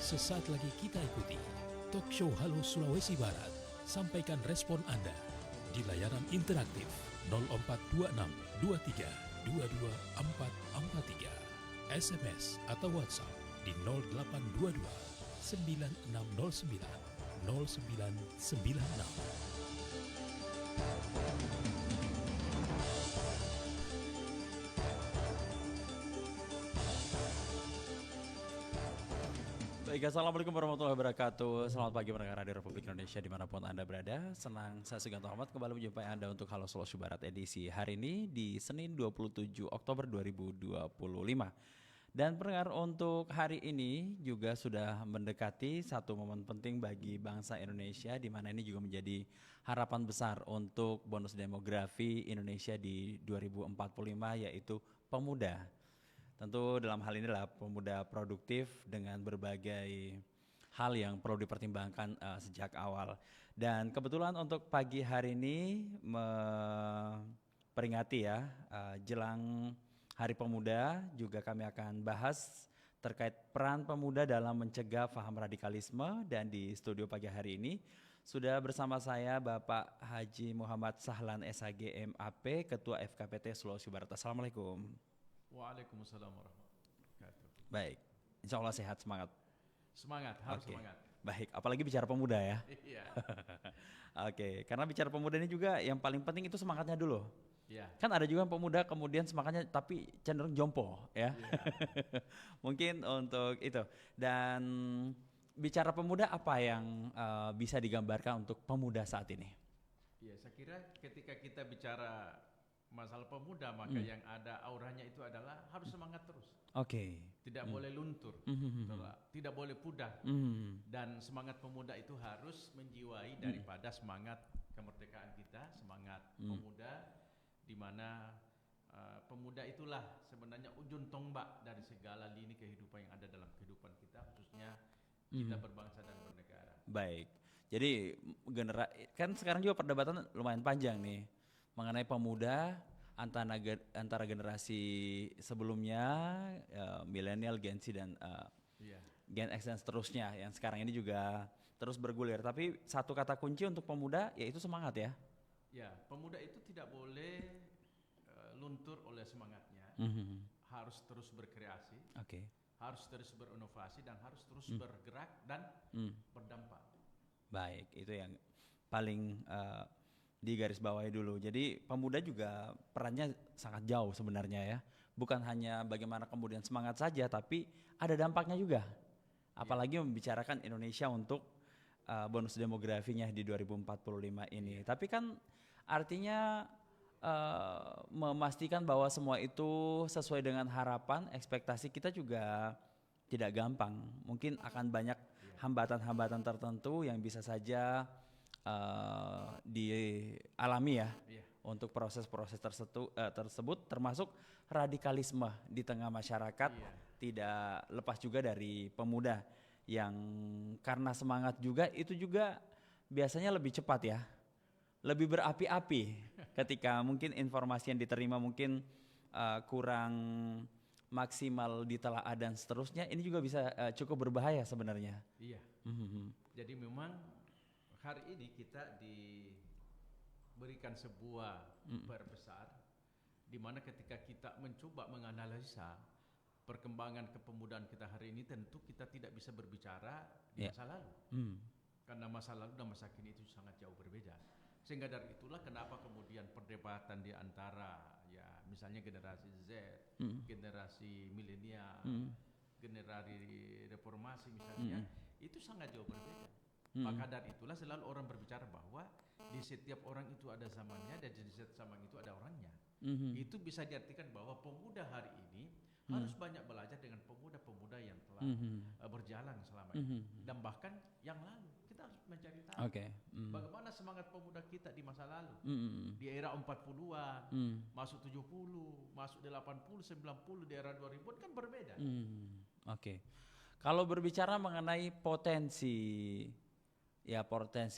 Sesaat lagi kita ikuti talk show Halo Sulawesi Barat. Sampaikan respon Anda di layanan interaktif 0426 23 22443, SMS atau WhatsApp di 0822 9609 0996. Baik, Assalamualaikum warahmatullahi wabarakatuh. Selamat pagi pendengar Radio Republik Indonesia dimanapun Anda berada. Senang saya Suganto Ahmad kembali menjumpai Anda untuk Halo Sulawesi Barat edisi hari ini di Senin 27 Oktober 2025. Dan pendengar, untuk hari ini juga sudah mendekati satu momen penting bagi bangsa Indonesia, di mana ini juga menjadi harapan besar untuk bonus demografi Indonesia di 2045, yaitu pemuda. Tentu dalam hal inilah pemuda produktif dengan berbagai hal yang perlu dipertimbangkan sejak awal. Dan kebetulan untuk pagi hari ini memperingati jelang Hari Pemuda, juga kami akan bahas terkait peran pemuda dalam mencegah paham radikalisme. Dan di studio pagi hari ini sudah bersama saya Bapak Haji Muhammad Sahlan SHG MAP, Ketua FKPT Sulawesi Barat. Assalamualaikum. Waalaikumsalam warahmatullahi wabarakatuh. Baik, insya Allah sehat, semangat. Semangat, harus Oke. semangat. Baik, apalagi bicara pemuda ya. Iya. Oke, karena bicara pemuda ini juga yang paling penting itu semangatnya dulu. Iya. Kan ada juga pemuda kemudian semangatnya tapi cenderung jompo ya. Iya. Mungkin untuk itu. Dan bicara pemuda, apa yang bisa digambarkan untuk pemuda saat ini? Iya, saya kira ketika kita bicara masalah pemuda, maka yang ada auranya itu adalah harus semangat terus. Oke. Tidak boleh luntur, tidak boleh pudar. Dan semangat pemuda itu harus menjiwai daripada semangat kemerdekaan kita, semangat pemuda, di mana pemuda itulah sebenarnya ujung tombak dari segala lini kehidupan yang ada dalam kehidupan kita, khususnya kita berbangsa dan bernegara. Baik. Jadi kan sekarang juga perdebatan lumayan panjang nih mengenai pemuda antara generasi sebelumnya, milenial, Gen Z dan Gen X dan seterusnya, yang sekarang ini juga terus bergulir. Tapi satu kata kunci untuk pemuda yaitu semangat ya. Ya, pemuda itu tidak boleh luntur oleh semangatnya. Harus terus berkreasi, harus terus berinovasi, dan harus terus bergerak dan berdampak. Baik, itu yang paling digarisbawahi dulu. Jadi pemuda juga perannya sangat jauh sebenarnya ya. Bukan hanya bagaimana kemudian semangat saja, tapi ada dampaknya juga. Apalagi membicarakan Indonesia untuk bonus demografinya di 2045 ini. Tapi kan artinya memastikan bahwa semua itu sesuai dengan harapan, ekspektasi kita juga tidak gampang. Mungkin akan banyak hambatan-hambatan tertentu yang bisa saja dialami ya untuk proses-proses tersebut, termasuk radikalisme di tengah masyarakat. Tidak lepas juga dari pemuda yang karena semangat juga itu juga biasanya lebih cepat ya, lebih berapi-api ketika mungkin informasi yang diterima mungkin kurang maksimal ditelaah dan seterusnya. Ini juga bisa cukup berbahaya sebenarnya. Iya. Jadi memang hari ini kita diberikan sebuah perbesar, di mana ketika kita mencoba menganalisa perkembangan kepemudaan kita hari ini, tentu kita tidak bisa berbicara di masa lalu. Karena masa lalu dan masa kini itu sangat jauh berbeda. Sehingga dari itulah kenapa kemudian perdebatan di antara ya misalnya generasi Z, generasi milenial, generasi reformasi misalnya, itu sangat jauh berbeda. Maka dari itulah selalu orang berbicara bahwa di setiap orang itu ada zamannya dan di setiap zaman itu ada orangnya. Itu bisa diartikan bahwa pemuda hari ini harus banyak belajar dengan pemuda-pemuda yang telah berjalan selama ini, dan bahkan yang lalu. Kita harus mencari tahu bagaimana semangat pemuda kita di masa lalu, di era 40-an, masuk 70, masuk 80, 90, di era 2000 kan berbeda. Kalau berbicara mengenai potensi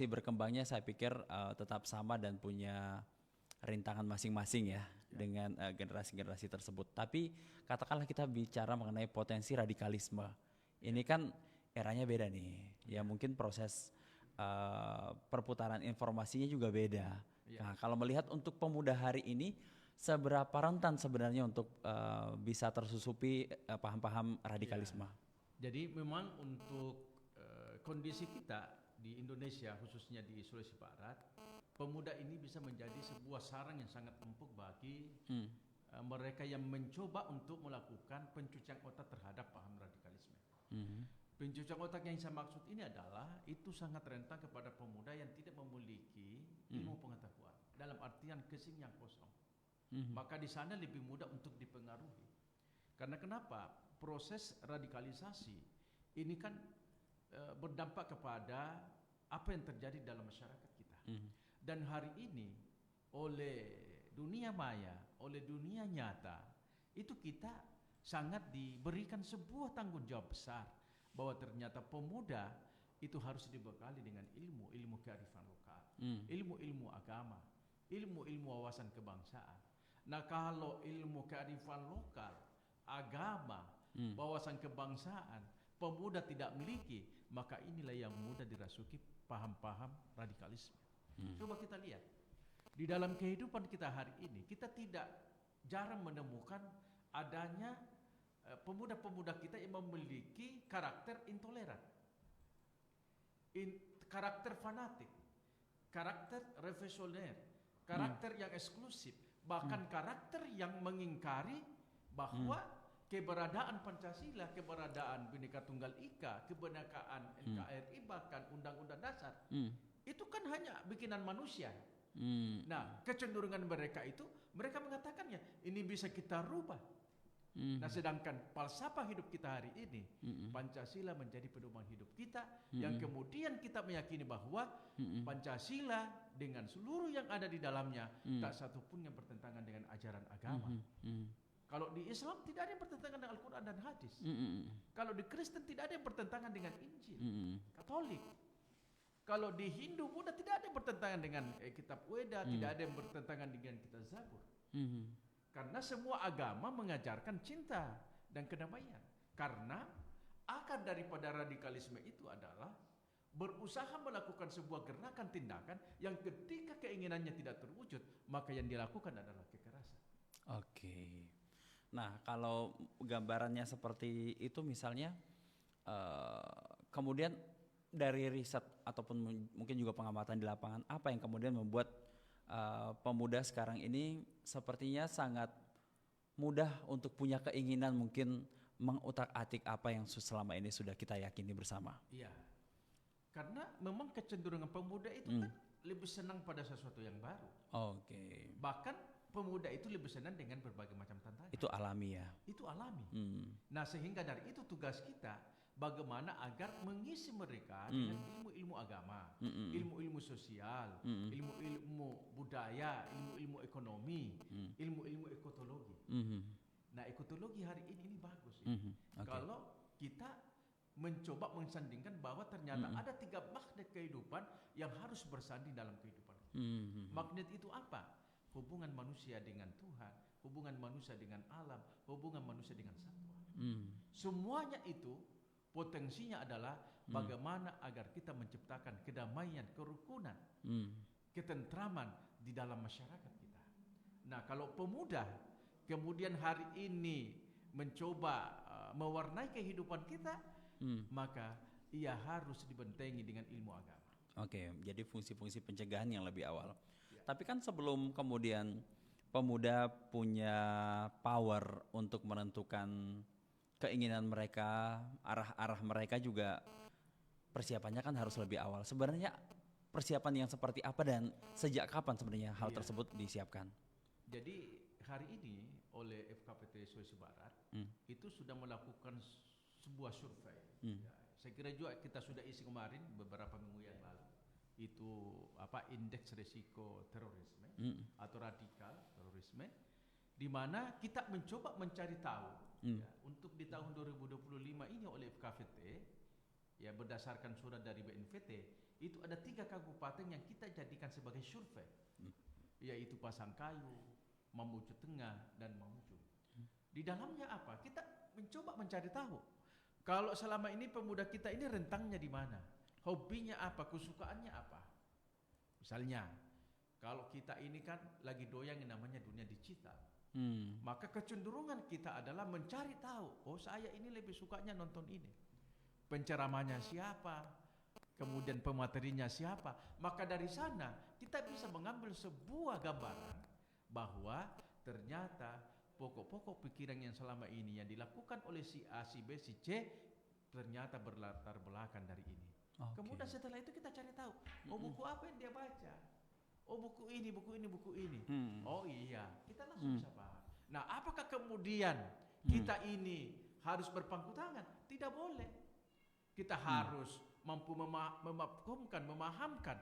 berkembangnya, saya pikir tetap sama dan punya rintangan masing-masing ya dengan generasi-generasi tersebut. Tapi katakanlah kita bicara mengenai potensi radikalisme. Ini kan eranya beda nih. Ya mungkin proses perputaran informasinya juga beda. Ya. Nah, kalau melihat untuk pemuda hari ini, seberapa rentan sebenarnya untuk bisa tersusupi paham-paham radikalisme? Jadi memang untuk kondisi kita di Indonesia, khususnya di Sulawesi Barat, pemuda ini bisa menjadi sebuah sarang yang sangat empuk bagi mereka yang mencoba untuk melakukan pencucian otak terhadap paham radikalisme. Pencucian otak yang saya maksud ini adalah itu sangat rentan kepada pemuda yang tidak memiliki ilmu pengetahuan, dalam artian kesing yang kosong. Maka di sana lebih mudah untuk dipengaruhi. Karena kenapa? Proses radikalisasi ini kan berdampak kepada apa yang terjadi dalam masyarakat kita. Dan hari ini oleh dunia maya, oleh dunia nyata, itu kita sangat diberikan sebuah tanggung jawab besar bahwa ternyata pemuda itu harus dibekali dengan ilmu kearifan lokal, ilmu agama, ilmu wawasan kebangsaan. Nah, kalau ilmu kearifan lokal, agama, wawasan kebangsaan, pemuda tidak miliki, maka inilah yang mudah dirasuki paham-paham radikalisme. Coba kita lihat, di dalam kehidupan kita hari ini, kita tidak jarang menemukan adanya pemuda-pemuda kita yang memiliki karakter intoleran, karakter fanatik, karakter revolusioner, karakter yang eksklusif, bahkan karakter yang mengingkari bahwa keberadaan Pancasila, keberadaan Bhinneka Tunggal Ika, kebenekaan NKRI, bahkan Undang-Undang Dasar, itu kan hanya bikinan manusia. Nah, kecenderungan mereka itu, mereka mengatakannya, ini bisa kita rubah. Nah, sedangkan falsafah hidup kita hari ini, Pancasila menjadi pedoman hidup kita, yang kemudian kita meyakini bahwa Pancasila dengan seluruh yang ada di dalamnya, tak satu pun yang bertentangan dengan ajaran agama. Kalau di Islam tidak ada yang bertentangan dengan Al-Quran dan hadis. Kalau di Kristen tidak ada yang bertentangan dengan Injil, Katolik. Kalau di Hindu, Buddha tidak ada yang bertentangan dengan kitab Weda, tidak ada yang bertentangan dengan kitab Zabur. Karena semua agama mengajarkan cinta dan kedamaian. Karena akar daripada radikalisme itu adalah berusaha melakukan sebuah gerakan tindakan yang ketika keinginannya tidak terwujud, maka yang dilakukan adalah kekerasan. Oke. Nah, kalau gambarannya seperti itu misalnya, kemudian dari riset ataupun mungkin juga pengamatan di lapangan, apa yang kemudian membuat pemuda sekarang ini sepertinya sangat mudah untuk punya keinginan mungkin mengutak-atik apa yang selama ini sudah kita yakini bersama? Iya, karena memang kecenderungan pemuda itu kan lebih senang pada sesuatu yang baru. Oke. Bahkan pemuda itu lebih senang dengan berbagai macam tantangan. Itu alami ya? Itu alami. Nah, sehingga dari itu tugas kita bagaimana agar mengisi mereka dengan ilmu-ilmu agama, ilmu-ilmu sosial, ilmu-ilmu budaya, ilmu-ilmu ekonomi, ilmu-ilmu ekologi. Nah, ekologi hari ini bagus. Kalau kita mencoba mensandingkan bahwa ternyata ada 3 magnet kehidupan yang harus bersanding dalam kehidupan. Magnet itu apa? Hubungan manusia dengan Tuhan, hubungan manusia dengan alam, hubungan manusia dengan satwa. Semuanya itu potensinya adalah bagaimana agar kita menciptakan kedamaian, kerukunan, ketentraman di dalam masyarakat kita. Nah, kalau pemuda kemudian hari ini mencoba mewarnai kehidupan kita, maka ia harus dibentengi dengan ilmu agama. Oke, jadi fungsi-fungsi pencegahan yang lebih awal. Tapi kan sebelum kemudian pemuda punya power untuk menentukan keinginan mereka, arah-arah mereka juga persiapannya kan harus lebih awal. Sebenarnya persiapan yang seperti apa dan sejak kapan sebenarnya hal tersebut disiapkan? Jadi hari ini oleh FKPT Sulawesi Barat itu sudah melakukan sebuah survei. Ya, saya kira juga kita sudah isi kemarin beberapa minggu yang lalu. Itu indeks risiko terorisme atau radikal terorisme, di mana kita mencoba mencari tahu ya, untuk di tahun 2025 ini oleh FKPT ya berdasarkan surat dari BNPT itu ada 3 kabupaten yang kita jadikan sebagai survei, yaitu Pasangkayu, Mamuju Tengah dan Mamuju. Di dalamnya apa? Kita mencoba mencari tahu Kalau selama ini pemuda kita ini rentangnya di mana? Hobinya apa? Kesukaannya apa? Misalnya, kalau kita ini kan lagi doyan yang namanya dunia digital. Maka kecenderungan kita adalah mencari tahu, oh saya ini lebih sukanya nonton ini. Penceramahnya siapa? Kemudian pematerinya siapa? Maka dari sana kita bisa mengambil sebuah gambaran bahwa ternyata pokok-pokok pikiran yang selama ini yang dilakukan oleh si A, si B, si C ternyata berlatar belakang dari ini. Kemudian setelah itu kita cari tahu, oh buku apa yang dia baca? Oh buku ini, buku ini, buku ini. Oh iya, kita langsung bisa paham. Nah, apakah kemudian kita ini harus berpangku tangan? Tidak boleh. Kita harus mampu memahumkan, memahamkan.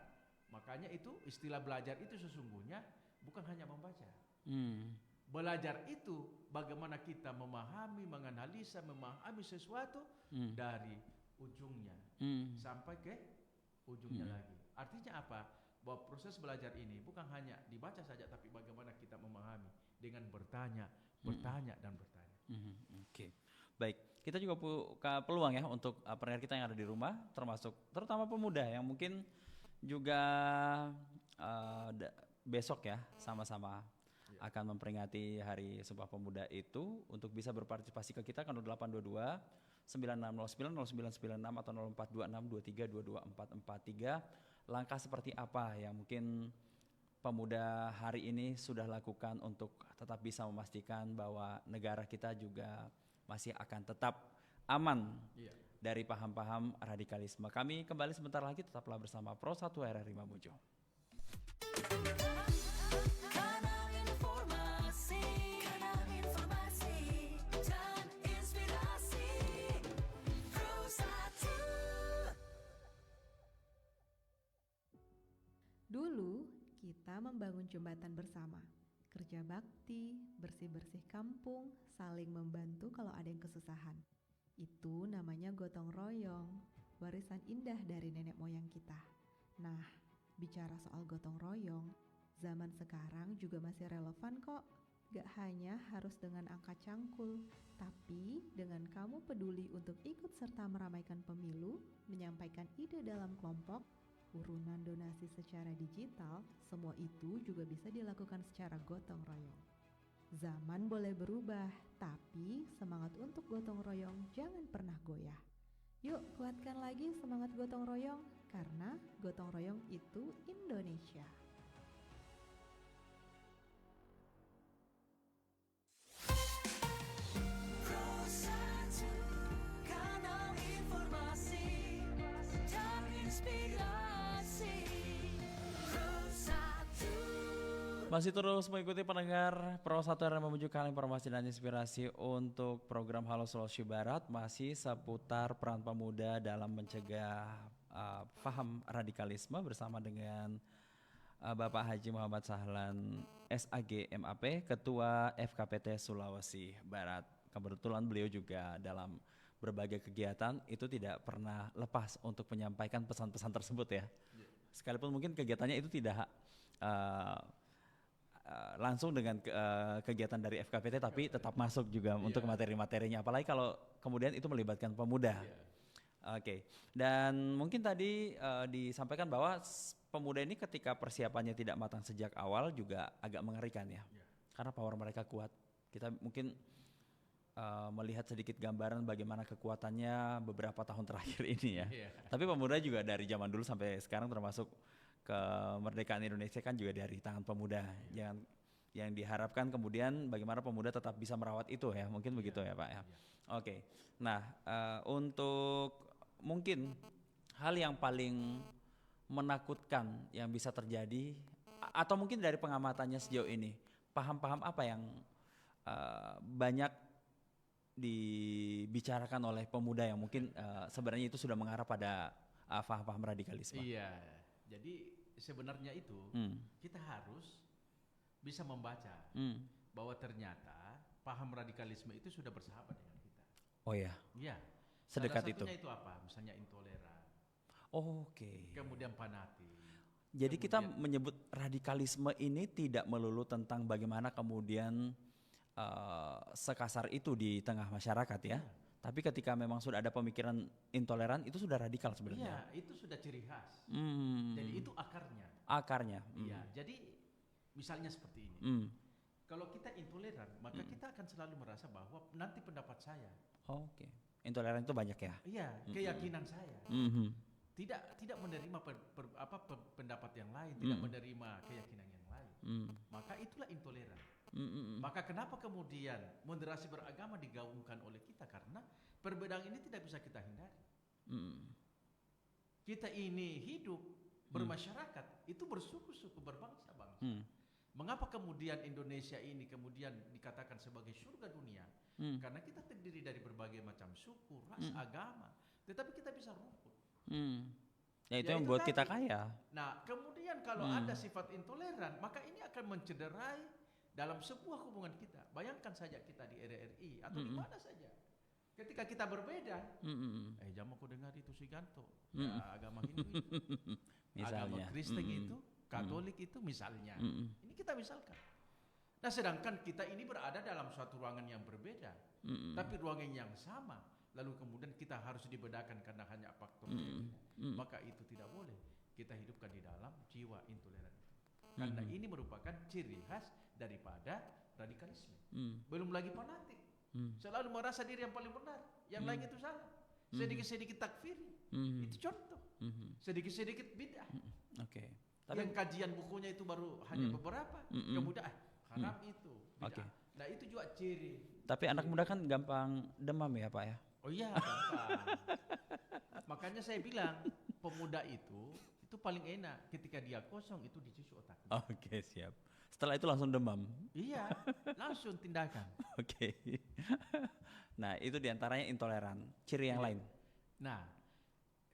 Makanya itu istilah belajar itu sesungguhnya bukan hanya membaca. Belajar itu bagaimana kita memahami, menganalisa, memahami sesuatu dari ujungnya sampai ke ujungnya lagi. Artinya apa? Bahwa proses belajar ini bukan hanya dibaca saja, tapi bagaimana kita memahami dengan bertanya, dan bertanya. Oke. Baik, kita juga buka peluang ya untuk pendengar kita yang ada di rumah, termasuk terutama pemuda yang mungkin juga besok ya sama-sama akan memperingati Hari Sumpah Pemuda itu, untuk bisa berpartisipasi ke kita kan 822 9609 0996 atau 0426 23 22 443. Langkah seperti apa yang mungkin pemuda hari ini sudah lakukan untuk tetap bisa memastikan bahwa negara kita juga masih akan tetap aman dari paham-paham radikalisme. Kami kembali sebentar lagi, tetaplah bersama Pro 1 RRI Mamuju. Dulu kita membangun jembatan bersama, kerja bakti, bersih-bersih kampung, saling membantu kalau ada yang kesusahan. Itu namanya gotong royong, warisan indah dari nenek moyang kita. Nah, bicara soal gotong royong, zaman sekarang juga masih relevan kok. Gak hanya harus dengan angka cangkul, tapi dengan kamu peduli untuk ikut serta meramaikan pemilu, menyampaikan ide dalam kelompok, urunan donasi secara digital, semua itu juga bisa dilakukan secara gotong royong. Zaman boleh berubah, tapi semangat untuk gotong royong jangan pernah goyah. Yuk kuatkan lagi semangat gotong royong, karena gotong royong itu Indonesia. Masih terus mengikuti pendengar Pro 1 RRI Mamuju, kalian informasi dan inspirasi untuk program Halo Sulawesi Barat masih seputar peran pemuda dalam mencegah paham radikalisme bersama dengan Bapak Haji Muhammad Sahlan SAG MAP, Ketua FKPT Sulawesi Barat. Kebetulan beliau juga dalam berbagai kegiatan itu tidak pernah lepas untuk menyampaikan pesan-pesan tersebut ya. Sekalipun mungkin kegiatannya itu tidak langsung dengan kegiatan dari FKPT, tapi tetap masuk juga untuk materi-materinya, apalagi kalau kemudian itu melibatkan pemuda. Oke. Dan mungkin tadi disampaikan bahwa pemuda ini ketika persiapannya tidak matang sejak awal juga agak mengerikan ya, karena power mereka kuat. Kita mungkin melihat sedikit gambaran bagaimana kekuatannya beberapa tahun terakhir ini ya. Tapi pemuda juga dari zaman dulu sampai sekarang, termasuk kemerdekaan Indonesia kan juga dari tangan pemuda. Yang diharapkan kemudian bagaimana pemuda tetap bisa merawat itu ya, mungkin begitu ya Pak ya. Oke. Nah, untuk mungkin hal yang paling menakutkan yang bisa terjadi, atau mungkin dari pengamatannya sejauh ini, paham-paham apa yang banyak dibicarakan oleh pemuda yang mungkin sebenarnya itu sudah mengarah pada paham-paham radikalisme? Iya, jadi sebenarnya itu kita harus bisa membaca bahwa ternyata paham radikalisme itu sudah bersahabat dengan kita. Oh ya? Iya. Sedekat salah satunya itu? itu apa? Misalnya intoleran. Oke. Kemudian fanatik. Jadi kita menyebut radikalisme ini tidak melulu tentang bagaimana kemudian sekasar itu di tengah masyarakat ya, Tapi ketika memang sudah ada pemikiran intoleran itu sudah radikal Iya, sebenarnya. itu sudah ciri khas. Hmm. Jadi itu akarnya. Akarnya. Iya, jadi misalnya seperti ini. Hmm. Kalau kita intoleran, maka kita akan selalu merasa bahwa nanti pendapat saya. Oke. Intoleran itu banyak ya. Iya, keyakinan saya. Mhm. Tidak menerima pendapat yang lain, tidak menerima keyakinan yang lain. Maka itulah intoleran. Maka kenapa kemudian moderasi beragama digaungkan oleh kita? Karena perbedaan ini tidak bisa kita hindari. Kita ini hidup bermasyarakat, itu bersuku-suku, berbangsa-bangsa. Mengapa kemudian Indonesia ini kemudian dikatakan sebagai surga dunia? Karena kita terdiri dari berbagai macam suku, ras, agama, tetapi kita bisa rumput. Ya itu Ya, yang itu buat kita tadi. kaya. Nah, kemudian kalau ada sifat intoleran, maka ini akan mencederai dalam sebuah hubungan kita. Bayangkan saja kita di RRI atau di mana saja. Ketika kita berbeda, jangan aku dengar itu si Ganto, agama Hindu itu, agama Misalnya. Kristen itu, Katolik itu misalnya. Ini kita misalkan. Nah, sedangkan kita ini berada dalam suatu ruangan yang berbeda, tapi ruangan yang sama. Lalu kemudian kita harus dibedakan karena hanya faktor berbeda. Maka itu tidak boleh kita hidupkan di dalam jiwa intoleran itu. Karena ini merupakan ciri khas daripada radikalisme. Belum lagi fanatik. Selalu merasa diri yang paling benar, yang lain itu salah. Sedikit-sedikit takfiri. Itu contoh. Sedikit-sedikit bid'ah. Oke. Yang kajian bukunya itu baru hanya beberapa. Kemudian haram itu bid'ah. Oke. Nah, itu juga ciri. Tapi anak muda kan gampang demam ya Pak ya. Oh iya, gampang. Makanya saya bilang pemuda itu paling enak ketika dia kosong itu dicuci otaknya. Oke, siap. Setelah itu langsung demam. Iya, langsung tindakan. Oke. Nah, itu diantaranya intoleran. Ciri yang lain. Nah,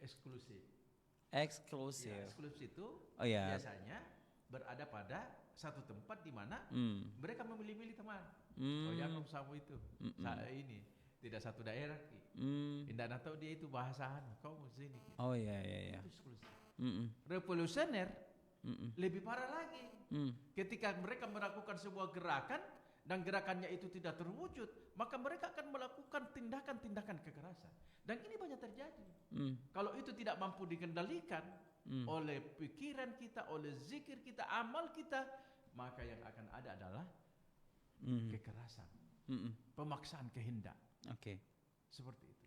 eksklusif. Eksklusif. Ya, eksklusif itu Oh ya. biasanya berada pada satu tempat di mana mereka memilih-milih teman. Oh ya, kamu sama itu. Ini tidak satu daerah. Tidak tahu dia itu bahasa kau sini. Oh iya iya iya. Itu eksklusif. Revolusioner lebih parah lagi. Ketika mereka melakukan sebuah gerakan dan gerakannya itu tidak terwujud, maka mereka akan melakukan tindakan-tindakan kekerasan. Dan ini banyak terjadi. Kalau itu tidak mampu dikendalikan oleh pikiran kita, oleh zikir kita, amal kita, maka yang akan ada adalah kekerasan, pemaksaan kehendak. Oke. Seperti itu.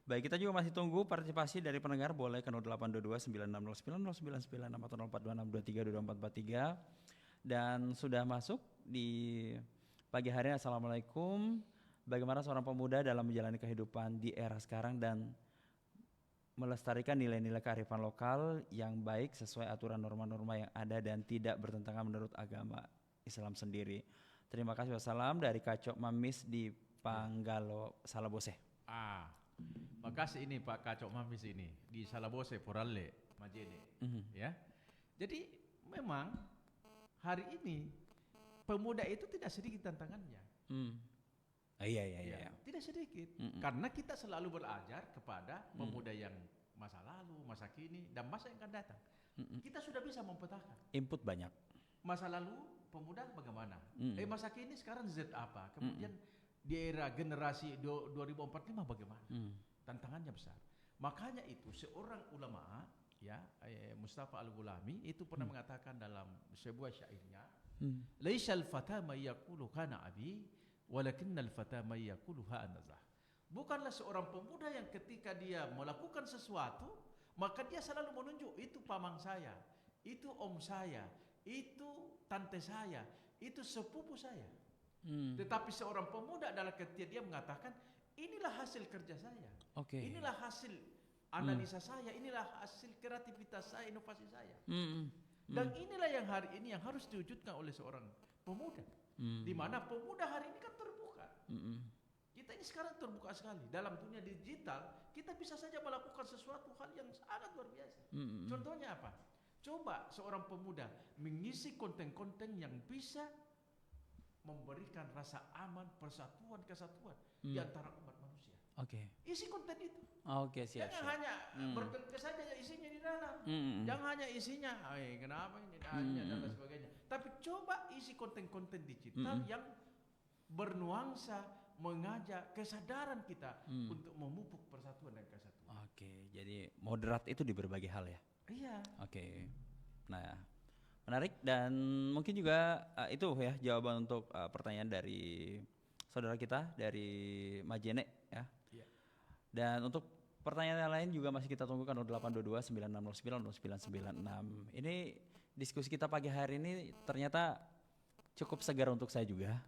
Baik, kita juga masih tunggu partisipasi dari pendengar, boleh ke 0822 9609 099 atau 0426 23 2443. Dan sudah masuk di pagi hari. Assalamualaikum. Bagaimana seorang pemuda dalam menjalani kehidupan di era sekarang dan melestarikan nilai-nilai kearifan lokal yang baik sesuai aturan norma-norma yang ada dan tidak bertentangan menurut agama Islam sendiri. Terima kasih. Wassalam dari Kacok Mamis di Panggalo, Salabose. Makasih ini Pak Kacok Mamis ini di Salabose, Poralle, Majene. Ya. Jadi memang hari ini pemuda itu tidak sedikit tantangannya. Iya. Tidak sedikit. Karena kita selalu belajar kepada pemuda yang masa lalu, masa kini, dan masa yang akan datang. Kita sudah bisa mempetakan. Input banyak. Masa lalu pemuda bagaimana? Masa kini sekarang Z apa? Kemudian di era generasi 2045 bagaimana? Tantangannya besar. Makanya itu seorang ulama ya Mustafa Al-Ghulami itu pernah mengatakan dalam sebuah syairnya, "Laisal fata may yaqulu kana abi, walakinnal fata may yaqulu ha anazah." Bukanlah seorang pemuda yang ketika dia melakukan sesuatu, maka dia selalu menunjuk itu paman saya, itu om saya, itu tante saya, itu sepupu saya. Tetapi seorang pemuda adalah ketika dia mengatakan, inilah hasil kerja saya, inilah hasil analisa saya, inilah hasil kreativitas saya, inovasi saya. Dan inilah yang hari ini yang harus diwujudkan oleh seorang pemuda. Di mana pemuda hari ini kan terbuka. Kita ini sekarang terbuka sekali. Dalam dunia digital, kita bisa saja melakukan sesuatu hal yang sangat luar biasa. Contohnya apa? Coba seorang pemuda mengisi konten-konten yang bisa memberikan rasa aman, persatuan, kesatuan di antara umat manusia. Isi konten itu. Siap. Jangan hanya bertengkar saja isinya di dalam. Jangan hanya isinya, kenapa ini dan sebagainya. Tapi coba isi konten-konten digital yang bernuansa, mengajak kesadaran kita untuk memupuk persatuan dan kesatuan. Oke, jadi moderat itu di berbagai hal ya. Iya. Oke. Nah, menarik dan mungkin juga itu ya jawaban untuk pertanyaan dari saudara kita dari Majene ya. Iya. Dan untuk pertanyaan yang lain juga masih kita tunggu kan 0822 9609 0996. Ini diskusi kita pagi hari ini ternyata cukup segar untuk saya juga.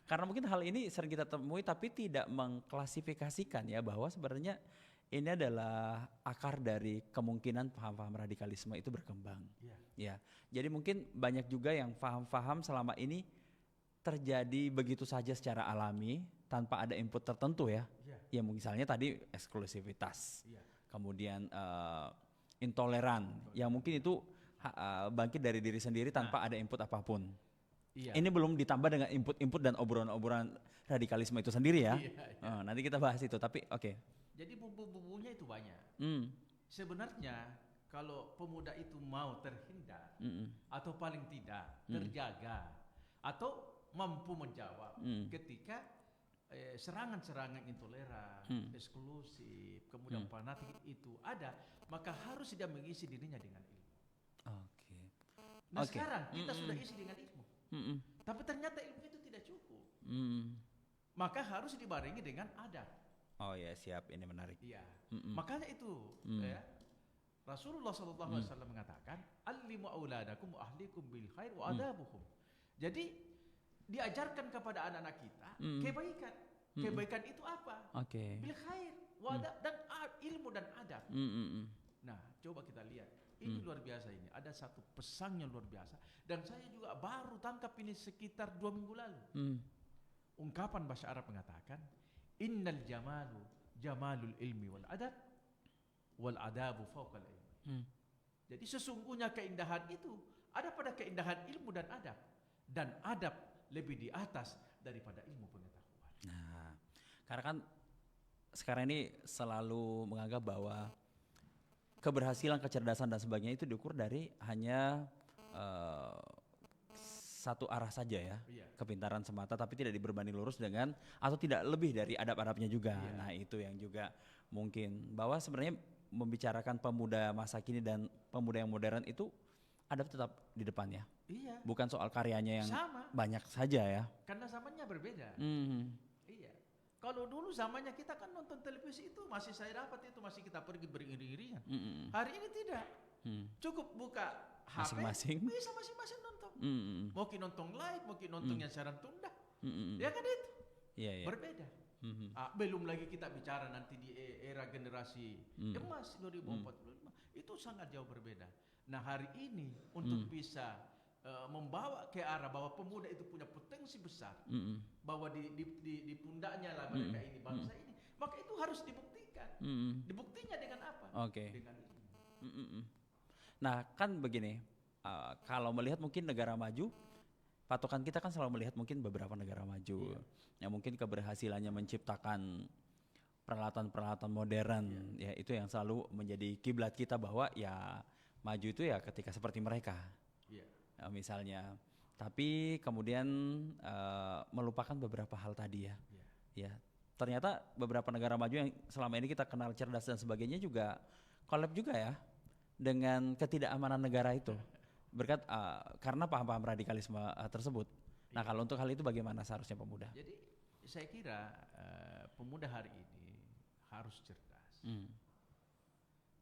Karena mungkin hal ini sering kita temui tapi tidak mengklasifikasikan ya bahwa sebenarnya ini adalah akar dari kemungkinan paham-paham radikalisme itu berkembang. Iya. Ya. Jadi mungkin banyak juga yang paham-paham selama ini terjadi begitu saja secara alami tanpa ada input tertentu ya. Iya. Ya misalnya tadi eksklusivitas. Iya. Kemudian intoleran yang mungkin itu bangkit dari diri sendiri tanpa ada input apapun. Iya. Ini belum ditambah dengan input-input dan obrolan-obrolan radikalisme itu sendiri ya. Iya. Nanti kita bahas itu tapi oke. Jadi bumbu-bumbunya itu banyak. Hmm. Sebenarnya kalau pemuda itu mau terhindar Mm-mm. atau paling tidak terjaga atau mampu menjawab ketika serangan-serangan intoleran, eksklusif, kemudian fanatik itu ada, maka harus dia mengisi dirinya dengan ilmu. Oke. Nah Oke. sekarang kita sudah isi dengan ilmu, Mm-mm. tapi ternyata ilmu itu tidak cukup. Mm. Maka harus dibarengi dengan adab. Oh ya siap, ini menarik. Iya. Mm-mm. Makanya itu ya, Rasulullah SAW mengatakan, "Allimu auladakum wa ahlikum bil khair wa adabuhum." Jadi diajarkan kepada anak-anak kita kebaikan. Kebaikan itu apa? Oke. Bil khair wa adab, dan ilmu dan adab. Mm-mm. Nah, coba kita lihat. Ini luar biasa ini. Ada satu pesan yang luar biasa dan saya juga baru tangkap ini sekitar 2 minggu lalu. Ungkapan bahasa Arab mengatakan, "Innal jamalu jamalul ilmi wal adab wal adabu fawqal ilmi." Jadi sesungguhnya keindahan itu ada pada keindahan ilmu dan adab lebih di atas daripada ilmu pengetahuan. Nah, karena kan sekarang ini selalu menganggap bahwa keberhasilan, kecerdasan dan sebagainya itu diukur dari hanya satu arah saja ya, Iya. kepintaran semata, tapi tidak berbanding lurus dengan atau tidak lebih dari adab-adabnya juga. Iya. Nah itu yang juga mungkin bahwa sebenarnya membicarakan pemuda masa kini dan pemuda yang modern itu adab tetap di depannya, Iya. bukan soal karyanya yang Sama. banyak saja ya. Karena zamannya berbeda. Iya. Kalau dulu zamannya kita kan nonton televisi itu masih saya dapat itu masih kita pergi beriring-iringan. Hari ini tidak. Cukup buka HP, Masing-masing. bisa masing-masing nonton. Mungkin nonton live, mungkin nonton yang siaran tunda. Ya kan itu. Iya, iya. Berbeda. Belum lagi kita bicara nanti di era generasi emas 2045 itu sangat jauh berbeda. Nah hari ini untuk bisa membawa ke arah bahwa pemuda itu punya potensi besar, bahwa di pundaknya lah mereka ini bangsa ini, maka itu harus dibuktikan. Dibuktinya dengan apa? Oke. Dengan ilmu. Nah kan begini, kalau melihat mungkin negara maju, patokan kita kan selalu melihat mungkin beberapa negara maju, yang mungkin keberhasilannya menciptakan peralatan-peralatan modern, ya itu yang selalu menjadi kiblat kita bahwa ya maju itu ya ketika seperti mereka, misalnya. Tapi kemudian melupakan beberapa hal tadi ya, ya ternyata beberapa negara maju yang selama ini kita kenal cerdas dan sebagainya juga collab juga ya dengan ketidakamanan negara itu berkat karena paham-paham radikalisme tersebut. Nah kalau untuk hal itu bagaimana seharusnya pemuda? Jadi saya kira pemuda hari ini harus cerdas.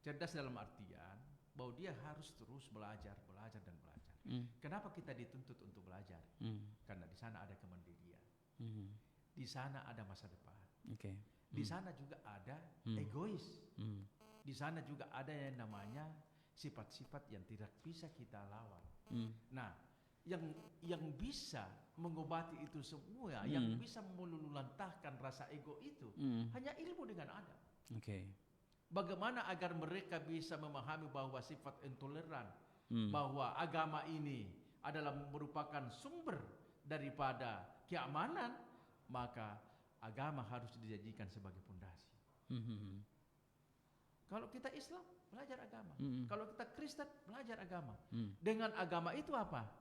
Cerdas dalam artian bahwa dia harus terus belajar dan belajar. Kenapa kita dituntut untuk belajar? Karena di sana ada kemandirian. Di sana ada masa depan. Di sana juga ada egois. Di sana juga ada yang namanya sifat-sifat yang tidak bisa kita lawan. Nah, yang bisa mengobati itu semua, yang bisa meluluhlantahkan rasa ego itu hanya ilmu dengan adab. Bagaimana agar mereka bisa memahami bahwa sifat intoleran, bahwa agama ini adalah merupakan sumber daripada keamanan, maka agama harus dijadikan sebagai pondasi. Kalau kita Islam, belajar agama. Kalau kita Kristen, belajar agama. Dengan agama itu apa?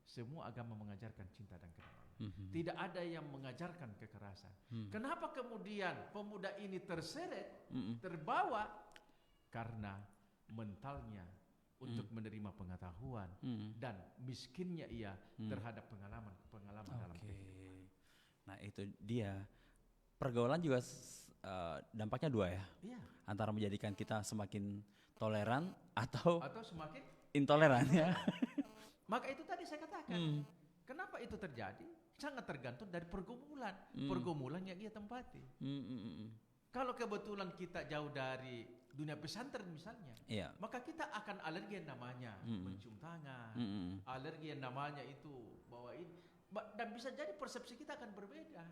Semua agama mengajarkan cinta dan kedamaian. Tidak ada yang mengajarkan kekerasan. Kenapa kemudian pemuda ini terseret, terbawa? Karena mentalnya untuk menerima pengetahuan dan miskinnya ia terhadap pengalaman dalam kehidupan. Nah itu dia, pergaulan juga dampaknya dua ya, antara menjadikan kita semakin toleran atau semakin intoleran ya. Maka itu tadi saya katakan, kenapa itu terjadi? Sangat tergantung dari pergumulan yang ia tempati. Kalau kebetulan kita jauh dari dunia pesantren misalnya, maka kita akan alergi yang namanya mencium tangan, alergi yang namanya itu bawa ini, dan bisa jadi persepsi kita akan berbeda.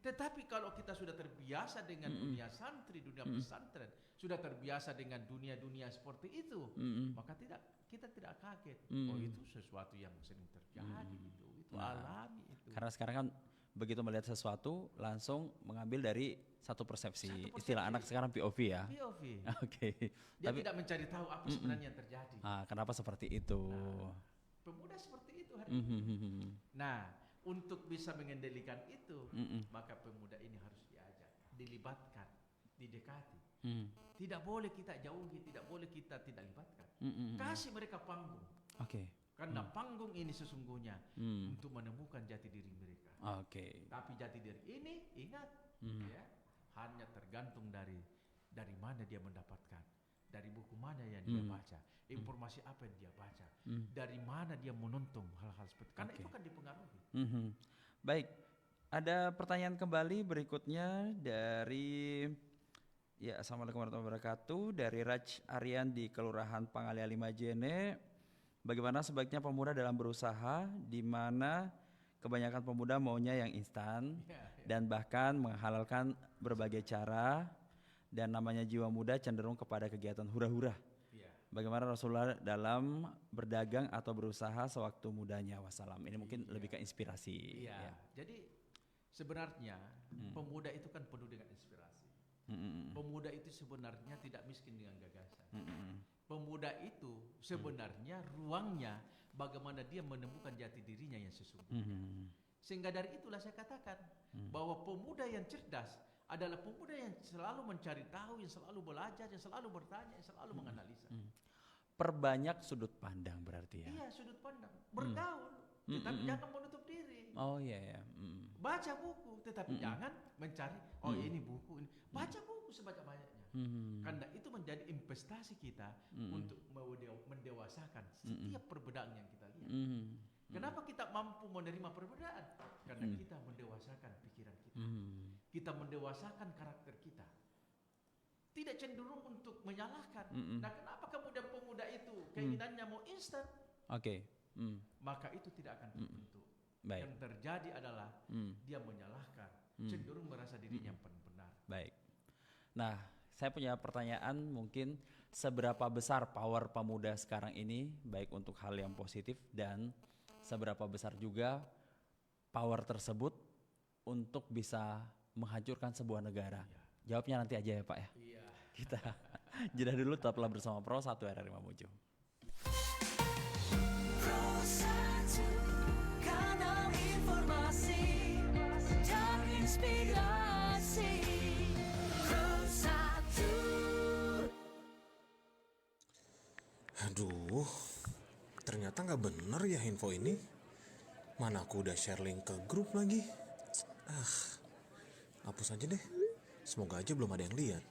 Tetapi kalau kita sudah terbiasa dengan dunia santri, dunia pesantren, sudah terbiasa dengan dunia-dunia seperti itu, maka kita tidak kaget. Oh itu sesuatu yang sering terjadi, itu alami itu. Karena sekarang kan begitu melihat sesuatu langsung mengambil dari satu persepsi. Istilah anak sekarang POV ya. POV. Dia Tapi tidak mencari tahu apa sebenarnya yang terjadi. Kenapa seperti itu? Pemuda seperti itu hari ini. Nah, untuk bisa mengendalikan itu, maka pemuda ini harus diajak, dilibatkan, didekati. Tidak boleh kita jauhi, tidak boleh kita tidak libatkan. Kasih mereka panggung. Karena panggung ini sesungguhnya untuk menemukan jati diri mereka. Tapi jati diri ini ingat, ya, hanya tergantung dari mana dia mendapatkan, dari buku mana yang dia baca, informasi apa yang dia baca, dari mana dia menonton hal-hal seperti itu. Karena itu kan dipengaruhi. Baik, ada pertanyaan kembali berikutnya dari Assalamualaikum warahmatullahi wabarakatuh, dari Raj Aryan di Kelurahan Pangalia 5 Jene. Bagaimana sebaiknya pemuda dalam berusaha di mana kebanyakan pemuda maunya yang instan dan bahkan menghalalkan berbagai cara, dan namanya jiwa muda cenderung kepada kegiatan hura-hura. Bagaimana Rasulullah dalam berdagang atau berusaha sewaktu mudanya? Wassalam. Ini mungkin lebih ke inspirasi. Jadi sebenarnya pemuda itu kan penuh dengan inspirasi. Pemuda itu sebenarnya tidak miskin dengan gagasan. Pemuda itu sebenarnya ruangnya bagaimana dia menemukan jati dirinya yang sesungguhnya. Sehingga dari itulah saya katakan bahwa pemuda yang cerdas adalah pemuda yang selalu mencari tahu, yang selalu belajar, yang selalu bertanya, yang selalu menganalisa. Perbanyak sudut pandang berarti ya? Iya, sudut pandang. Bergaul, tetapi jangan menutup diri. Baca buku, tetapi jangan mencari, ini buku ini. Baca buku sebanyak-banyaknya. Karena itu menjadi investasi kita untuk mendewasakan setiap perbedaan yang kita lihat. Kenapa kita mampu menerima perbedaan? Karena kita mendewasakan pikiran kita. Kita mendewasakan karakter kita. Tidak cenderung untuk menyalahkan. Nah, kenapa kemudian pemuda itu keinginannya mau instan? Maka itu tidak akan terbentuk. Yang terjadi adalah dia menyalahkan, cenderung merasa dirinya yang paling benar. Baik. Nah, saya punya pertanyaan, mungkin seberapa besar power pemuda sekarang ini, baik untuk hal yang positif dan seberapa besar juga power tersebut untuk bisa menghancurkan sebuah negara? Jawabnya nanti aja ya Pak ya. Kita jeda dulu, tetaplah bersama Pro 1 RRI Mamuju. Pro 1, kanal informasi dan inspirasi. Pro 1. Aduh, ternyata nggak bener ya info ini. Mana aku udah share link ke grup lagi. Hapus aja deh. Semoga aja belum ada yang lihat.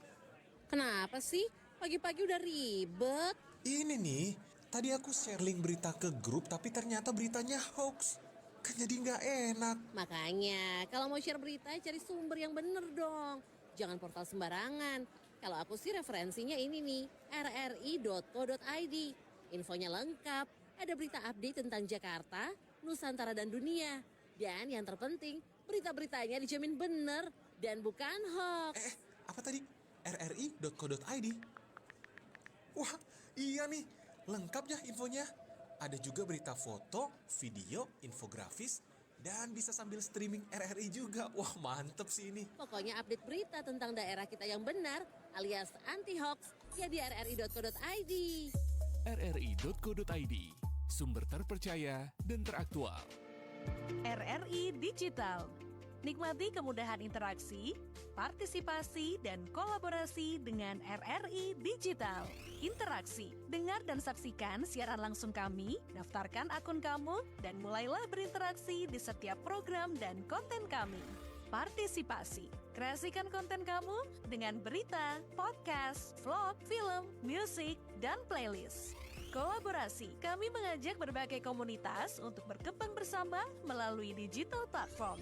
Kenapa sih? Pagi-pagi udah ribet. Ini nih, tadi aku share link berita ke grup tapi ternyata beritanya hoax. Kan jadi nggak enak. Makanya kalau mau share berita cari sumber yang bener dong. Jangan portal sembarangan. Kalau aku sih referensinya ini nih, rri.co.id. Infonya lengkap, ada berita update tentang Jakarta, Nusantara dan dunia. Dan yang terpenting, berita-beritanya dijamin bener dan bukan hoax. Apa tadi? rri.co.id. Wah, iya nih. Lengkap ya infonya. Ada juga berita foto, video, infografis, dan bisa sambil streaming RRI juga. Wah, mantep sih ini. Pokoknya update berita tentang daerah kita yang benar alias anti hoax ya di rri.co.id. rri.co.id, sumber terpercaya dan teraktual. RRI Digital. Nikmati kemudahan interaksi, partisipasi, dan kolaborasi dengan RRI Digital. Interaksi, dengar dan saksikan siaran langsung kami, daftarkan akun kamu, dan mulailah berinteraksi di setiap program dan konten kami. Partisipasi, kreasikan konten kamu dengan berita, podcast, vlog, film, musik, dan playlist. Kolaborasi, kami mengajak berbagai komunitas untuk berkembang bersama melalui digital platform.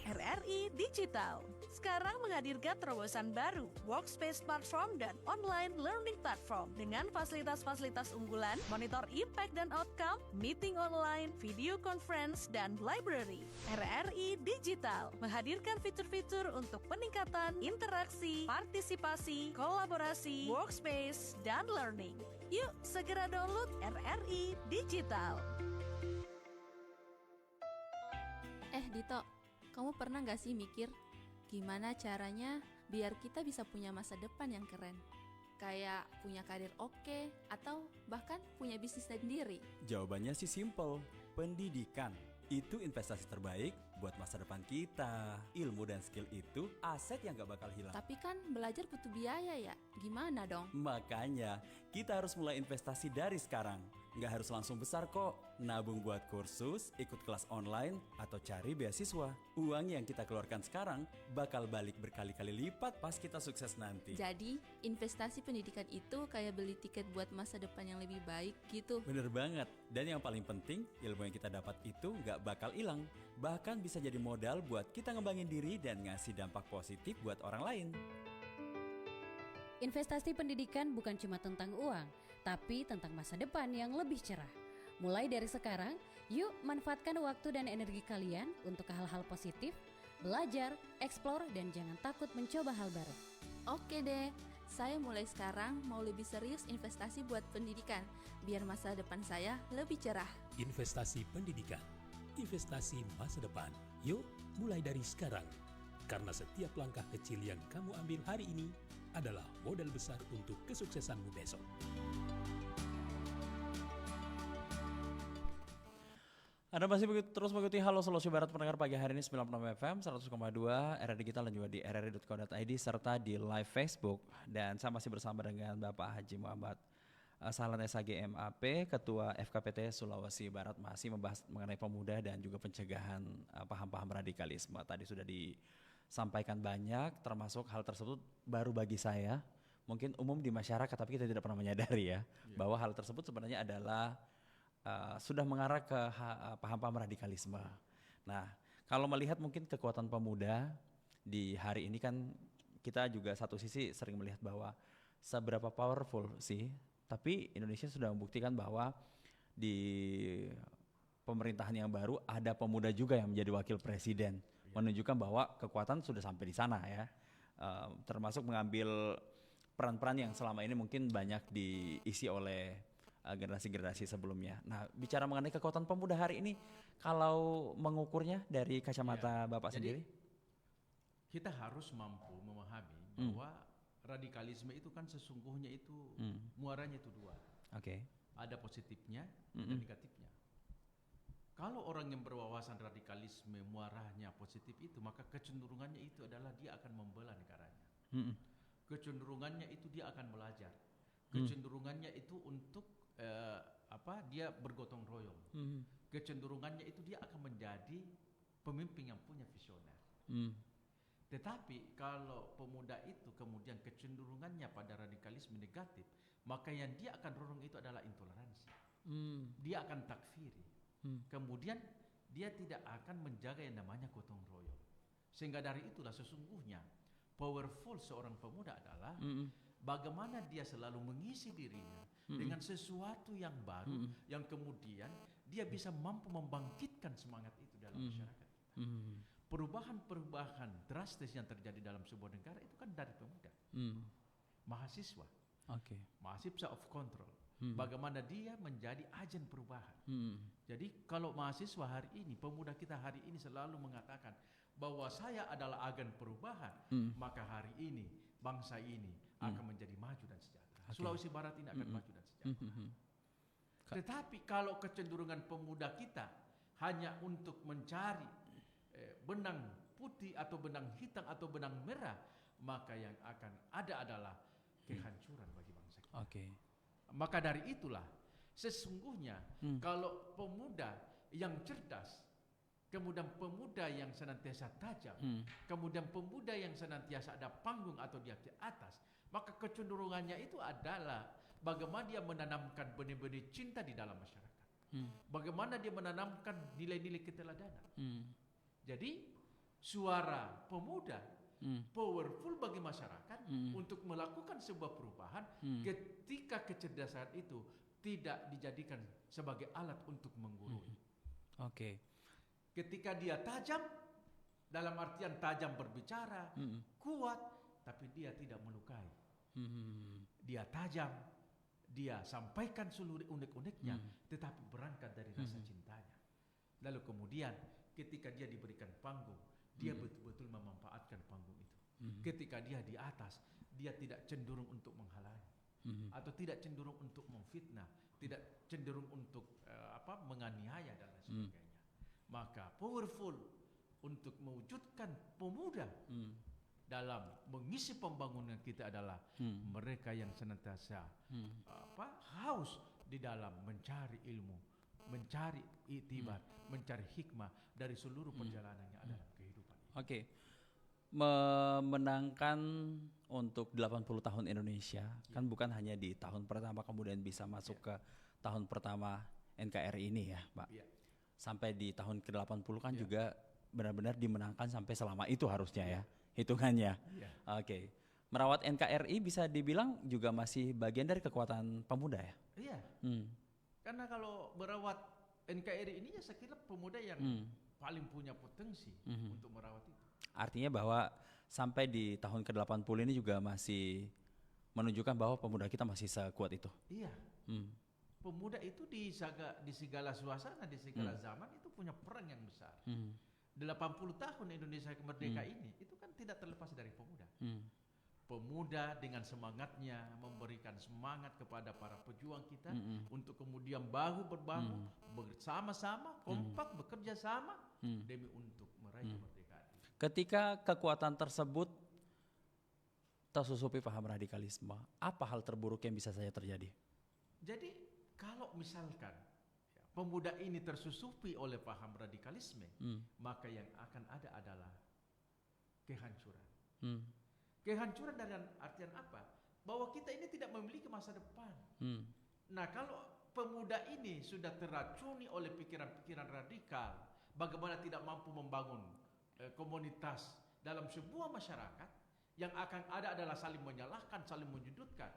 RRI Digital sekarang menghadirkan terobosan baru, workspace platform dan online learning platform dengan fasilitas-fasilitas unggulan, monitor impact dan outcome, meeting online, video conference, dan library. RRI Digital menghadirkan fitur-fitur untuk peningkatan interaksi, partisipasi, kolaborasi, workspace, dan learning. Yuk segera download RRI Digital. Dito, kamu pernah gak sih mikir gimana caranya biar kita bisa punya masa depan yang keren? Kayak punya karir oke, atau bahkan punya bisnis sendiri? Jawabannya sih simple, pendidikan. Itu investasi terbaik buat masa depan kita. Ilmu dan skill itu aset yang gak bakal hilang. Tapi kan belajar butuh biaya ya, gimana dong? Makanya kita harus mulai investasi dari sekarang. Nggak harus langsung besar kok. Nabung buat kursus, ikut kelas online, atau cari beasiswa. Uang yang kita keluarkan sekarang bakal balik berkali-kali lipat pas kita sukses nanti. Jadi investasi pendidikan itu kayak beli tiket buat masa depan yang lebih baik gitu. Bener banget. Dan yang paling penting, ilmu yang kita dapat itu nggak bakal hilang. Bahkan bisa jadi modal buat kita ngembangin diri dan ngasih dampak positif buat orang lain. Investasi pendidikan bukan cuma tentang uang, tapi tentang masa depan yang lebih cerah. Mulai dari sekarang, yuk manfaatkan waktu dan energi kalian untuk hal-hal positif, belajar, eksplor, dan jangan takut mencoba hal baru. Oke deh, saya mulai sekarang mau lebih serius investasi buat pendidikan, biar masa depan saya lebih cerah. Investasi pendidikan, investasi masa depan. Yuk mulai dari sekarang. Karena setiap langkah kecil yang kamu ambil hari ini adalah modal besar untuk kesuksesanmu besok. Anda masih terus mengikuti Halo Sulawesi Barat pendengar pagi hari ini 96 FM 100,2 RRI Digital dan juga di rri.co.id serta di live Facebook. Dan saya masih bersama dengan Bapak Haji Muhammad Sahlan SHG MAP, Ketua FKPT Sulawesi Barat, masih membahas mengenai pemuda dan juga pencegahan paham-paham radikalisme. Tadi sudah disampaikan banyak, termasuk hal tersebut baru bagi saya, mungkin umum di masyarakat, tapi kita tidak pernah menyadari ya, bahwa hal tersebut sebenarnya adalah sudah mengarah ke paham-paham radikalisme. Nah, kalau melihat mungkin kekuatan pemuda di hari ini kan kita juga satu sisi sering melihat bahwa seberapa powerful sih, tapi Indonesia sudah membuktikan bahwa di pemerintahan yang baru ada pemuda juga yang menjadi wakil presiden, menunjukkan bahwa kekuatan sudah sampai di sana ya, termasuk mengambil peran-peran yang selama ini mungkin banyak diisi oleh generasi-generasi sebelumnya. Nah, bicara mengenai kekuatan pemuda hari ini, kalau mengukurnya dari kacamata Bapak sendiri? Kita harus mampu memahami bahwa radikalisme itu kan sesungguhnya itu muaranya itu dua. Oke. Ada positifnya dan negatifnya. Kalau orang yang berwawasan radikalisme muaranya positif itu, maka kecenderungannya itu adalah dia akan membela negaranya. Kecenderungannya itu dia akan belajar. Kecenderungannya itu untuk dia bergotong royong. Kecenderungannya itu dia akan menjadi pemimpin yang punya visioner. Tetapi kalau pemuda itu kemudian kecenderungannya pada radikalisme negatif, maka yang dia akan dorong itu adalah intoleransi. Dia akan takfiri. Kemudian dia tidak akan menjaga yang namanya gotong royong. Sehingga dari itulah sesungguhnya powerful seorang pemuda adalah bagaimana dia selalu mengisi dirinya dengan sesuatu yang baru, yang kemudian dia bisa mampu membangkitkan semangat itu dalam masyarakat. Perubahan-perubahan drastis yang terjadi dalam sebuah negara itu kan dari pemuda, mahasiswa, mahasiswa of control. Bagaimana dia menjadi agen perubahan. Jadi kalau mahasiswa hari ini, pemuda kita hari ini selalu mengatakan bahwa saya adalah agen perubahan, maka hari ini bangsa ini akan menjadi maju dan sejahtera. Sulawesi Barat ini akan maju dan sejahtera. Tetapi kalau kecenderungan pemuda kita hanya untuk mencari benang putih atau benang hitam atau benang merah, maka yang akan ada adalah kehancuran bagi bangsa kita. Oke. Maka dari itulah sesungguhnya kalau pemuda yang cerdas, kemudian pemuda yang senantiasa tajam, kemudian pemuda yang senantiasa ada panggung atau di atas, maka kecenderungannya itu adalah bagaimana dia menanamkan benih-benih cinta di dalam masyarakat. Bagaimana dia menanamkan nilai-nilai keteladanan. Jadi suara pemuda powerful bagi masyarakat untuk melakukan sebuah perubahan ketika kecerdasan itu tidak dijadikan sebagai alat untuk menggurui. Oke. Ketika dia tajam, dalam artian tajam berbicara, kuat, tapi dia tidak melukai. Dia tajam, dia sampaikan seluruh unek-uneknya, tetapi berangkat dari rasa cintanya. Lalu kemudian ketika dia diberikan panggung, dia betul-betul memanfaatkan panggung itu. Ketika dia di atas, dia tidak cenderung untuk menghalangi, atau tidak cenderung untuk memfitnah, tidak cenderung untuk menganiaya dan lain sebagainya. Maka powerful untuk mewujudkan pemuda dalam mengisi pembangunan kita adalah mereka yang senantiasa haus di dalam mencari ilmu, mencari iktibar, mencari hikmah dari seluruh perjalanan yang ada dalam kehidupan ini. Oke. Memenangkan untuk 80 tahun Indonesia kan bukan hanya di tahun pertama kemudian bisa masuk ke tahun pertama NKRI ini ya, Pak. Sampai di tahun ke-80 kan juga benar-benar dimenangkan sampai selama itu harusnya ya hitungannya. Oke. Merawat NKRI bisa dibilang juga masih bagian dari kekuatan pemuda ya? Iya. Karena kalau merawat NKRI ini ya saya kira pemuda yang paling punya potensi untuk merawat itu. Artinya bahwa sampai di tahun ke-80 ini juga masih menunjukkan bahwa pemuda kita masih sekuat itu. Iya. Pemuda itu di segala suasana, di segala zaman itu punya peran yang besar. 80 tahun Indonesia merdeka ini itu kan tidak terlepas dari pemuda. Pemuda dengan semangatnya memberikan semangat kepada para pejuang kita untuk kemudian bahu berbahu bersama-sama kompak bekerja sama demi untuk meraih kemerdekaan. Ketika kekuatan tersebut tersusupi paham radikalisme, apa hal terburuk yang bisa saja terjadi? Jadi kalau misalkan pemuda ini tersusupi oleh paham radikalisme, maka yang akan ada adalah kehancuran. Kehancuran dalam artian apa? Bahwa kita ini tidak memiliki masa depan. Nah, kalau pemuda ini sudah teracuni oleh pikiran-pikiran radikal, bagaimana tidak mampu membangun komunitas dalam sebuah masyarakat, yang akan ada adalah saling menyalahkan, saling menyudutkan.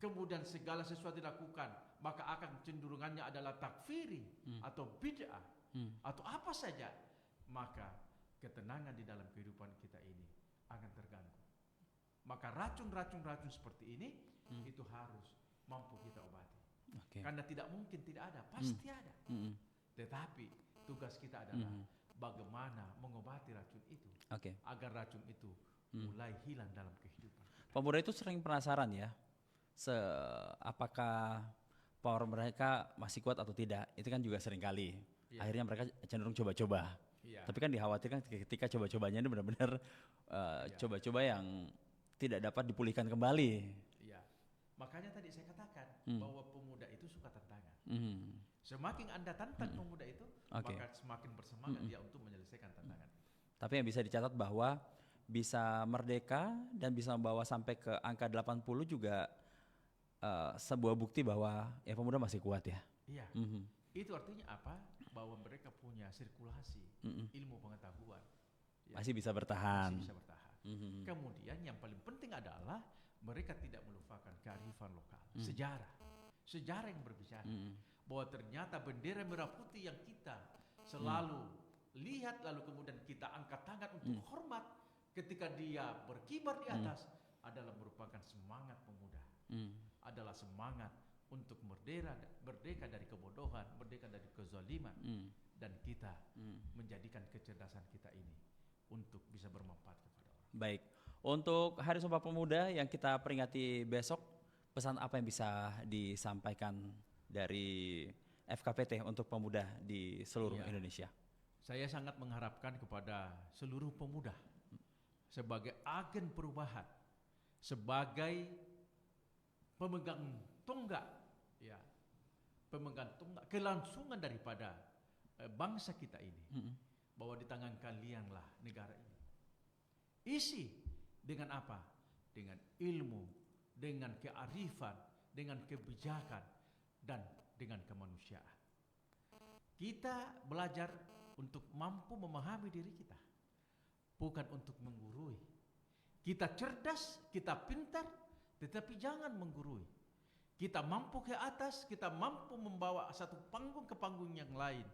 Kemudian segala sesuatu dilakukan, maka akan cenderungannya adalah takfiri atau bid'ah atau apa saja. Maka ketenangan di dalam kehidupan kita ini akan terganggu. Maka racun-racun seperti ini itu harus mampu kita obati. Karena tidak mungkin tidak ada, pasti ada. Tetapi tugas kita adalah bagaimana mengobati racun itu agar racun itu mulai hilang dalam kehidupan. Pemuda itu sering penasaran ya, apakah power mereka masih kuat atau tidak. Itu kan juga sering kali. Akhirnya mereka cenderung coba-coba. Tapi kan dikhawatirkan ketika coba-cobanya ini benar-benar coba-coba yang tidak dapat dipulihkan kembali. Makanya tadi saya katakan bahwa pemuda itu suka tantangan. Semakin Anda tantang pemuda itu, maka semakin bersemangat dia untuk menyelesaikan tantangan. Tapi yang bisa dicatat bahwa bisa merdeka dan bisa membawa sampai ke angka 80 juga sebuah bukti bahwa ya pemuda masih kuat ya. Iya. Itu artinya apa? Bahwa mereka punya sirkulasi ilmu pengetahuan. Masih bisa bertahan. Masih bisa bertahan. Kemudian yang paling penting adalah mereka tidak melupakan kearifan lokal, sejarah yang berbicara. Bahwa ternyata bendera merah putih yang kita selalu lihat lalu kemudian kita angkat tangan untuk hormat ketika dia berkibar di atas adalah merupakan semangat pemuda. Adalah semangat untuk merdeka dari kebodohan, merdeka dari kezaliman, dan kita menjadikan kecerdasan kita ini untuk bisa bermanfaat kepada orang. Baik, untuk Hari Sumpah Pemuda yang kita peringati besok, pesan apa yang bisa disampaikan dari FKPT untuk pemuda di seluruh Iya. Indonesia? Saya sangat mengharapkan kepada seluruh pemuda sebagai agen perubahan, sebagai pemegang tonggak, ya, pemegang tonggak kelangsungan daripada bangsa kita ini, bahwa di tangan kalianlah negara ini. Isi dengan apa? Dengan ilmu, dengan kearifan, dengan kebijakan, dan dengan kemanusiaan. Kita belajar untuk mampu memahami diri kita, bukan untuk menggurui. Kita cerdas, kita pintar, tetapi jangan menggurui. Kita mampu ke atas, kita mampu membawa satu panggung ke panggung yang lain,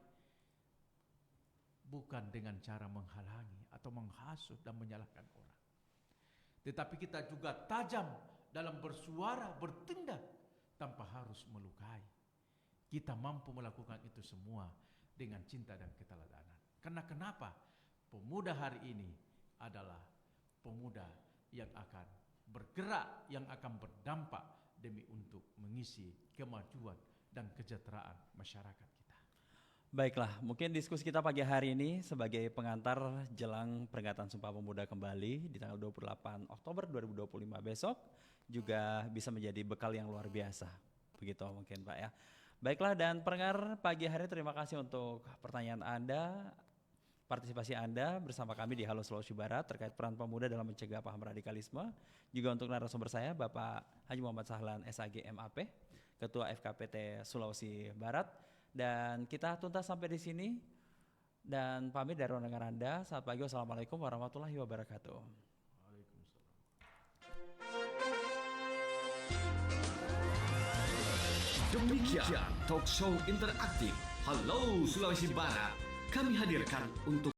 bukan dengan cara menghalangi atau menghasut dan menyalahkan orang. Tetapi kita juga tajam dalam bersuara, bertindak tanpa harus melukai. Kita mampu melakukan itu semua dengan cinta dan keteladanan. Karena kenapa? Pemuda hari ini adalah pemuda yang akan bergerak, yang akan berdampak demi untuk mengisi kemajuan dan kesejahteraan masyarakat kita. Baiklah, mungkin diskusi kita pagi hari ini sebagai pengantar jelang peringatan Sumpah Pemuda kembali di tanggal 28 Oktober 2025 besok juga bisa menjadi bekal yang luar biasa. Begitu mungkin Pak ya. Baiklah, dan pendengar pagi hari terima kasih untuk pertanyaan Anda, partisipasi Anda bersama kami di Halo Sulawesi Barat terkait peran pemuda dalam mencegah paham radikalisme. Juga untuk narasumber saya Bapak Haji Muhammad Sahlan SAG MAP, Ketua FKPT Sulawesi Barat. Dan kita tuntas sampai di sini dan pamit dari pendengar Anda. Selamat pagi, wassalamualaikum warahmatullahi wabarakatuh. Demikian talk show interaktif Halo Sulawesi Barat kami hadirkan untuk